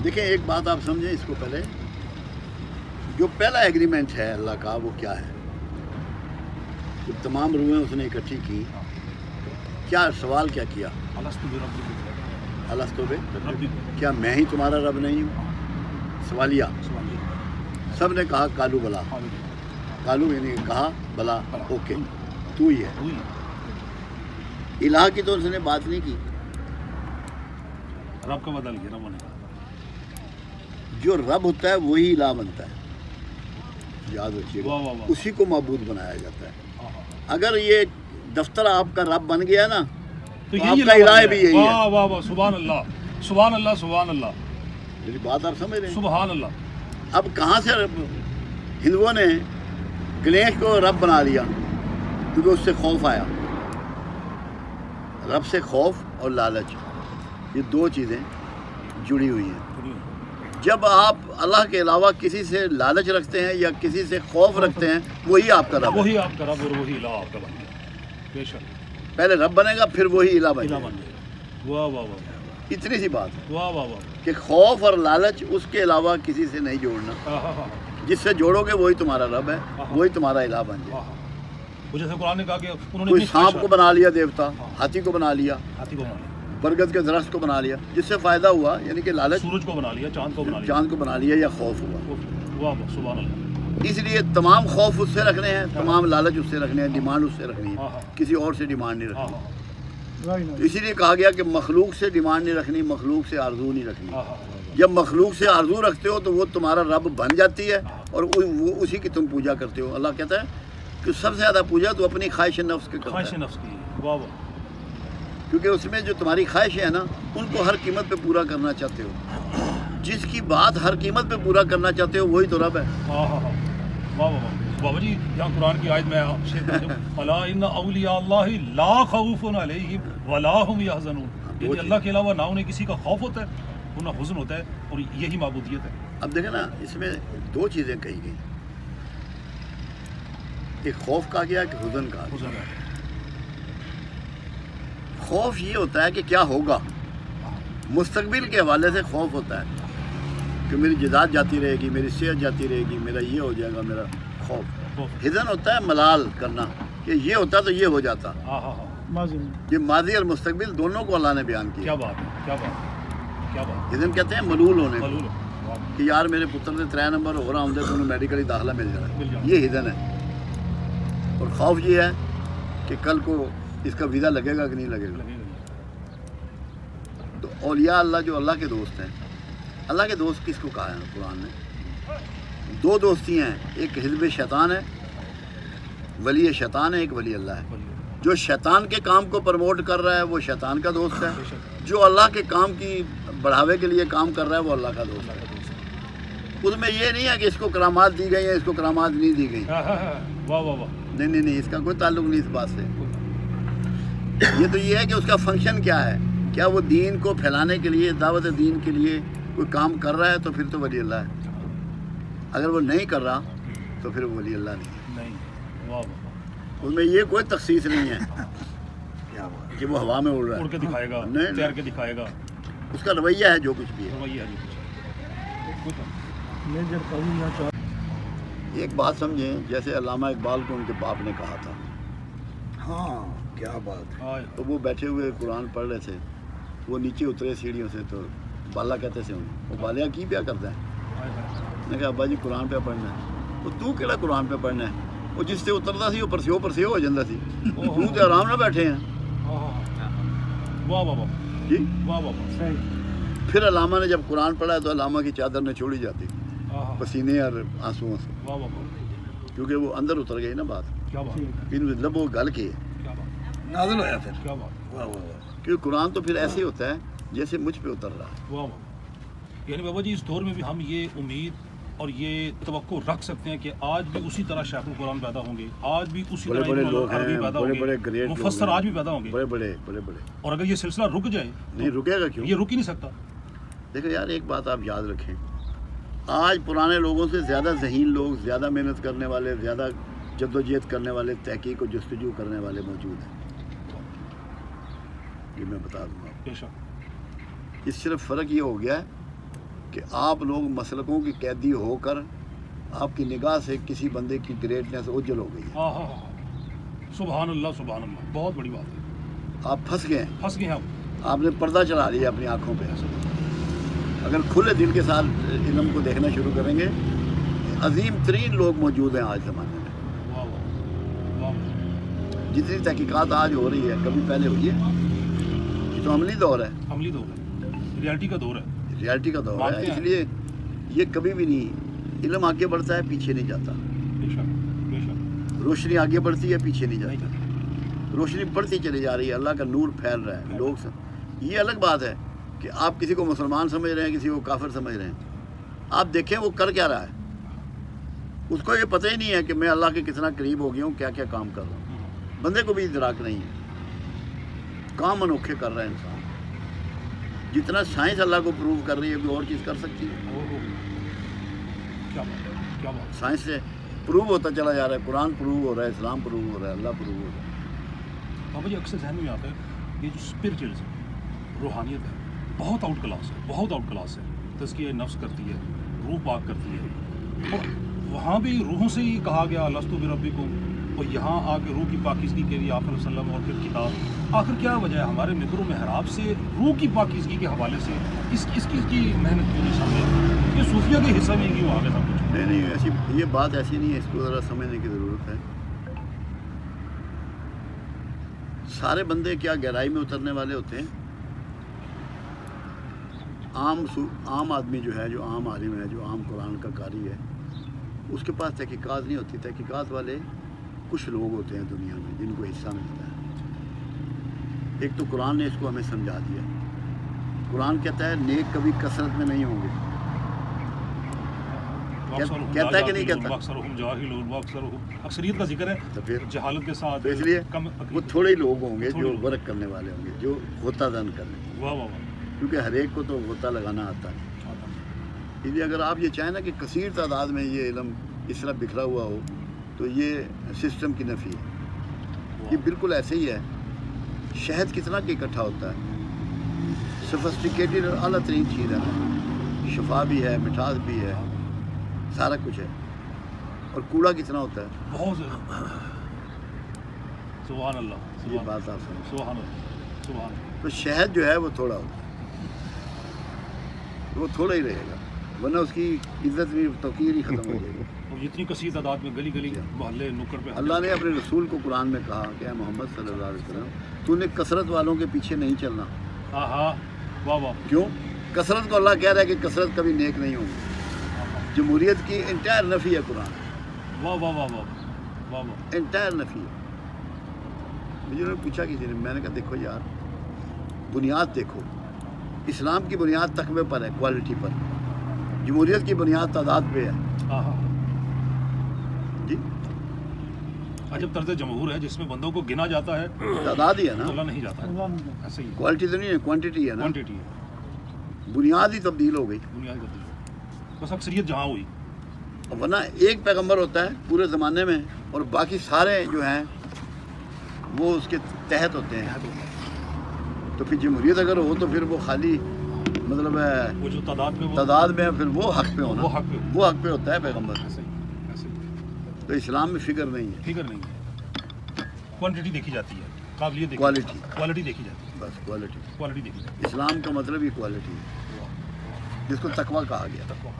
دیکھیں ایک بات آپ سمجھیں اس کو پہلے، جو پہلا ایگریمنٹ ہے اللہ کا وہ کیا ہے؟ جب تمام روحیں اس نے اکٹھی کی، کیا سوال کیا کیا؟ الستو بے کیا میں ہی تمہارا رب نہیں ہوں؟ سوالیہ سب نے کہا کالو بلا، کالو یعنی کہا بلا، اوکے تو ہی ہے۔ الہ کی تو اس نے بات نہیں کی، رب کا بدل گیا، رب نے جو رب ہوتا ہے وہی الہ بنتا ہے، یاد رکھیے گا، اسی کو معبود بنایا جاتا ہے۔ اگر یہ دفتر آپ کا رب بن گیا نا تو آپ کا الہ بھی یہی ہے۔ واہ واہ واہ، سبحان اللہ سبحان اللہ سبحان اللہ، میری بات آپ سمجھ رہے ہیں؟ سبحان اللہ۔ اب کہاں سے ہندوؤں نے گنیش کو رب بنا لیا؟ کیونکہ اس سے خوف آیا، رب سے خوف اور لالچ، یہ دو چیزیں جڑی ہوئی ہیں۔ جب آپ اللہ کے علاوہ کسی سے لالچ رکھتے ہیں یا کسی سے خوف رکھتے ہیں، وہی آپ کا رب ہے، وہی آپ کا رب اور وہی الہ آپ کا بن گیا، بے شک پہلے رب بنے گا پھر وہی الہ بنے الہ گا۔ بن گیا۔ واہ واہ واہ اتنی سی بات ہے واہ واہ واہ، کہ خوف اور لالچ اس کے علاوہ کسی سے نہیں جوڑنا، جس سے جوڑو گے وہی تمہارا رب ہے، وہی تمہارا الہ بن جائے۔ وہ جیسے قرآن نے کہا کہ انہوں نے کوئی اپنی سانپ کو بنا لیا دیوتا، ہاتھی کو بنا لیا، ہاتھی کو بنا لیا، برگد کے درخت کو بنا لیا، جس سے فائدہ ہوا، یعنی کہ لالچ، سورج کو بنا لیا، چاند کو بنا لیا، چاند کو بنا لیا یا خوف ہوا۔ واہ واہ سبحان اللہ۔ اس لیے تمام خوف اس سے رکھنے ہیں، تمام لالچ اس سے رکھنے ہیں، ڈیمانڈ اس سے رکھنی ہے، کسی اور سے ڈیمانڈ نہیں رکھنی۔ تو اسی لیے کہا گیا کہ مخلوق سے ڈیمانڈ نہیں رکھنی، مخلوق سے آرزو نہیں رکھنی۔ جب مخلوق سے آرزو رکھتے ہو تو وہ تمہارا رب بن جاتی ہے اور وہ اسی کی تم پوجا کرتے ہو۔ اللہ کہتا ہے کہ سب سے زیادہ پوجا تو اپنی خواہش نفس کے کرتا خواہش ہے، نفس کی، واہ واہ، کیونکہ اس میں جو تمہاری خواہشیں ہیں نا ان کو ہر قیمت پہ پورا کرنا چاہتے ہو۔ جس کی بات ہر قیمت پہ پورا کرنا چاہتے ہو وہی تو رب ہے۔ واہ واہ واہ واہ، بابا جی یہاں قرآن کی آیت میں آپ سے الا ان اولیاء اللہ لا خوف علیہم ولا هم يحزنون، یعنی اللہ کے علاوہ نہ انہیں کسی کا خوف ہوتا ہے اور نہ حزن ہوتا ہے، اور یہی معبودیت ہے۔ اب دیکھیں نا اس میں دو چیزیں کہی گئی، ایک خوف کہا گیا کہ حزن کہا گیا۔ حزن ہے، خوف یہ ہوتا ہے کہ کیا ہوگا، مستقبل کے حوالے سے خوف ہوتا ہے کہ میری جائیداد جاتی رہے گی، میری صحت جاتی رہے گی، میرا یہ ہو جائے گا، میرا خوف۔ حزن ہوتا ہے ملال کرنا کہ یہ ہوتا تو یہ ہو جاتا۔ ہاں ہاں ہاں، یہ ماضی اور مستقبل دونوں کو اللہ نے بیان کیا۔ کیا بات ہے، کیا بات ہے، کیا بات ہے، حزن کہتے ہیں ملول ہونے کو، ملول کہ یار میرے پتر نے 3 نمبر ہو رہا ہوں تو انہیں میڈیکلی داخلہ مل جائے، یہ حزن ہے۔ اور خوف یہ ہے کہ کل کو اس کا ویزا لگے گا کہ نہیں لگے گا۔ تو اولیاء اللہ جو اللہ کے دوست ہیں، اللہ کے دوست کس کو کہا ہے قرآن نے؟ دو دوستی ہیں، ایک حزب شیطان ہے، ولی شیطان ہے، ایک ولی اللہ ہے۔ جو شیطان کے کام کو پروموٹ کر رہا ہے وہ شیطان کا دوست ہے، جو اللہ کے کام کی بڑھاوے کے لیے کام کر رہا ہے وہ اللہ کا دوست ہے۔ اس میں یہ نہیں ہے کہ اس کو کرامات دی گئی ہیں، اس کو کرامات نہیں دی گئی، واہ واہ واہ، نہیں، اس کا کوئی تعلق نہیں اس بات سے۔ یہ تو یہ ہے کہ اس کا فنکشن کیا ہے، کیا وہ دین کو پھیلانے کے لیے، دعوت دین کے لیے کوئی کام کر رہا ہے تو پھر تو ولی اللہ ہے، اگر وہ نہیں کر رہا تو پھر وہ ولی اللہ نہیں ہے۔ نہیں، واہ واہ، اس میں یہ کوئی تخصیص نہیں ہے کہ وہ ہوا میں اڑ رہا اڑ کے ہے، دکھائے گا، نہیں، تیر کے دکھائے گا، اس کا رویہ ہے جو کچھ بھی ہے۔ رویہ ہے جو کچھ۔ ایک بات سمجھیں، جیسے علامہ اقبال کو ان کے باپ نے کہا تھا، ہاں کیا بات ہے، تو وہ بیٹھے ہوئے قرآن پڑھ رہے تھے، وہ نیچے اترے سیڑھیوں سے تو بالا کہتے تھے انہیں، وہ بالیا کی پیا کرتا ہے؟ میں کہا ابا جی قرآن پہ پڑھنا ہے۔ وہ تو کہڑا قرآن پہ پڑھنا ہے؟ وہ جس سے اترتا سی وہ پرسیو ہو جاتا سی، تو آرام نہ بیٹھے ہیں واہ واہ واہ، جی۔ واہ واہ واہ، پھر علامہ نے جب قرآن پڑھا تو علامہ کی چادر نے چھوڑی جاتی پسینے اور آنسوؤں سے، واہ واہ واہ، کیونکہ وہ اندر اتر گئی نا بات، کیا بات، ان لبوں گل کے کیا بات، نازل ہوا پھر، کیا بات، کیونکہ قرآن تو پھر ایسے ہی ہوتا ہے جیسے مجھ پہ اتر رہا ہے۔ واہ واہ، یعنی بابا جی اس دور میں بھی ہم یہ امید اور یہ توقع رکھ سکتے ہیں کہ آج بھی اسی طرح شیخ القرآن پیدا ہوں گے، آج بھی اسی بڑے طرح بڑے علم لوگ عربی ہیں، پیدا بڑے ہوں بڑے گے، گریٹ مفسر آج بھی پیدا ہوں گے، بڑے، اور اگر یہ سلسلہ رک جائے نہیں رکے گا کیوں؟ یہ رک ہی نہیں سکتا۔ دیکھو یار ایک بات آپ یاد رکھیں، آج پرانے لوگوں سے زیادہ ذہین لوگ، زیادہ محنت کرنے والے، زیادہ جدوجہد کرنے والے، تحقیق و جستجو کرنے والے موجود ہیں، یہ میں بتا دوں گا۔ بے شک، اس صرف فرق یہ ہو گیا ہے کہ کہ آپ لوگ مسلکوں کی قیدی ہو کر آپ کی نگاہ سے کسی بندے کی گریٹنیس اوجل ہو گئی ہے. ہاں ہاں ہاں سبحان اللہ بہت بڑی بات ہے. آپ پھنس گئے ہیں, پھنس گئے ہیں آپ. آپ نے پردہ چلا لیا اپنی آنکھوں پہ. اگر کھلے دل کے ساتھ علم کو دیکھنا شروع کریں گے, عظیم ترین لوگ موجود ہیں آج زمانے میں. واہ واہ واہ. جتنی تحقیقات آج ہو رہی ہے کبھی پہلے ہوئی ہے. یہ تو عملی دور ہے, عملی دور ہے, ریالٹی کا دور ہے. ریالٹی کا دور ہے. مانتے ہیں. اس لیے یہ کبھی بھی نہیں, علم آگے بڑھتا ہے پیچھے نہیں جاتا. بے شک بے شک. روشنی آگے بڑھتی ہے پیچھے نہیں نہیں جاتی. جاتا. روشنی بڑھتی چلی جا رہی ہے, اللہ کا نور پھیل رہا ہے. لوگ یہ الگ بات ہے کہ آپ کسی کو مسلمان سمجھ رہے ہیں, کسی کو کافر سمجھ رہے ہیں. آپ دیکھیں وہ کر کیا رہا ہے. اس کو یہ پتہ ہی نہیں ہے کہ میں اللہ کے کتنا قریب ہو گیا ہوں, کیا کیا کام کر رہا ہوں. بندے کو بھی ادراک نہیں ہے. کام انوکھے کر رہا ہے انسان. جتنا سائنس اللہ کو پروو کر رہی ہے کوئی اور چیز کر سکتی ہے. کیا بات ہے, کیا بات. سائنس سے پروو ہوتا چلا جا رہا ہے. قرآن پروو ہو رہا ہے, اسلام پروو ہو رہا ہے, اللہ پروو ہو رہا ہے. بابا جی اکثر ذہن میں آتا ہے یہ جو اسپرچلز ہے, روحانیت ہے, بہت آؤٹ کلاس ہے, بہت آؤٹ کلاس ہے. تزکیہ نفس کرتی ہے, روح پاک کرتی ہے. اور وہاں بھی روحوں سے ہی کہا گیا لستو بربکم, اور یہاں آ کے روح کی پاکیزگی کے لیے آخر وسلم اور پھر کتاب. آخر کیا وجہ ہے ہمارے ممبر و محراب سے روح کی پاکیزگی کے حوالے سے اس کی محنت کیوں نہیں سامنے؟ یہ صوفیہ کے حصہ میں کیوں آگے تھا کچھ؟ نہیں ایسی یہ بات ایسی نہیں ہے. اس کو ذرا سمجھنے کی ضرورت ہے. سارے بندے کیا گہرائی میں اترنے والے ہوتے ہیں؟ عام آدمی جو ہے, جو عام عالم ہے, جو عام قرآن کا قاری ہے, اس کے پاس تحقیقات نہیں ہوتی. تحقیقات والے کچھ لوگ ہوتے ہیں دنیا میں جن کو حصہ ملتا ہے. ایک تو قرآن نے اس کو ہمیں سمجھا دیا. قرآن کہتا ہے نیک کبھی کثرت میں نہیں ہوں گے. کہتا ہے کہ نہیں کہتا؟ اکثریت کا ذکر ہے تو پھر جہالت کے ساتھ. اس لیے وہ تھوڑے ہی لوگ ہوں گے تھوڑے جو لوگ. ورک کرنے والے ہوں گے, جو غوطہ دن کرنے. واہ واہ واہ. کیونکہ ہر ایک کو تو غوطہ لگانا آتا ہے. اس لیے اگر آپ یہ چاہیں نا کہ کثیر تعداد میں یہ علم اس طرح بکھرا ہوا ہو تو یہ سسٹم کی نفی ہے. یہ بالکل ایسے ہی ہے. شہد کتنا کہ اکٹھا ہوتا ہے, سفسٹیکیٹڈ اور اعلیٰ ترین چیز ہے. شفا بھی ہے, مٹھاس بھی ہے, سارا کچھ ہے. اور کوڑا کتنا ہوتا ہے, بہت زیادہ. سبحان اللہ. یہ بات آپ سمجھ. سبحان اللہ. سبحان اللہ. تو شہد جو ہے وہ تھوڑا ہوتا ہے, وہ تھوڑا ہی رہے گا, ورنہ اس کی عزت بھی توقیر ہی ختم ہو جائے گی. اور اتنی کثیر تعداد میں گلی گلی محلے نکڑ پہ اللہ نے اپنے رسول کو قرآن میں کہا کہ اے محمد صلی اللہ علیہ وسلم تو نے کثرت والوں کے پیچھے نہیں چلنا. ہاں ہاں. واہ واہ. کیوں؟ کثرت کو اللہ کہہ رہا ہے کہ کثرت کبھی نیک نہیں ہوگی. جمہوریت کی انٹائر نفی ہے قرآن. واہ واہ واہ واہ واہ واہ. انٹائر نفی ہے. مجھے انہوں نے پوچھا کسی نے, میں نے کہا دیکھو یار بنیاد دیکھو, اسلام کی بنیاد تقوی پر ہے, کوالٹی پر. جمہوریت کی بنیاد تعداد پہ ہے. ہاں ہاں. جی عجب طرز جمہور ہے جس میں بندوں کو گنا جاتا ہے, تعداد ہی ہے نا, اللہ نہیں جاتا ہے. ایسے ہی کوالٹی تو نہیں ہے, کوانٹٹی ہے نا. کوانٹٹی ہے, بنیاد ہی تبدیل ہو گئی. بنیاد بدل. بس اکثریت جہاں ہوئی. ورنہ ایک پیغمبر ہوتا ہے پورے زمانے میں, اور باقی سارے جو ہیں وہ اس کے تحت ہوتے ہیں. تو پھر جمہوریت اگر ہو تو پھر وہ خالی مطلب ہے وہ جو تعداد میں تعداد میں پھر وہ حق پہ ہونا, وہ حق پہ. وہ حق پہ ہوتا ہے پیغمبر. ایسے ہی ایسے ہی. تو اسلام میں فکر نہیں ہے, فکر نہیں ہے. کوانٹٹی دیکھی جاتی ہے, قابلیت دیکھی کوالٹی. کوالٹی دیکھی جاتی ہے. بس کوالٹی. کوالٹی دیکھی جاتی اسلام کا مطلب ہی کوالٹی ہے, ہے. جس کو تقویٰ کہا گیا. تقویٰ.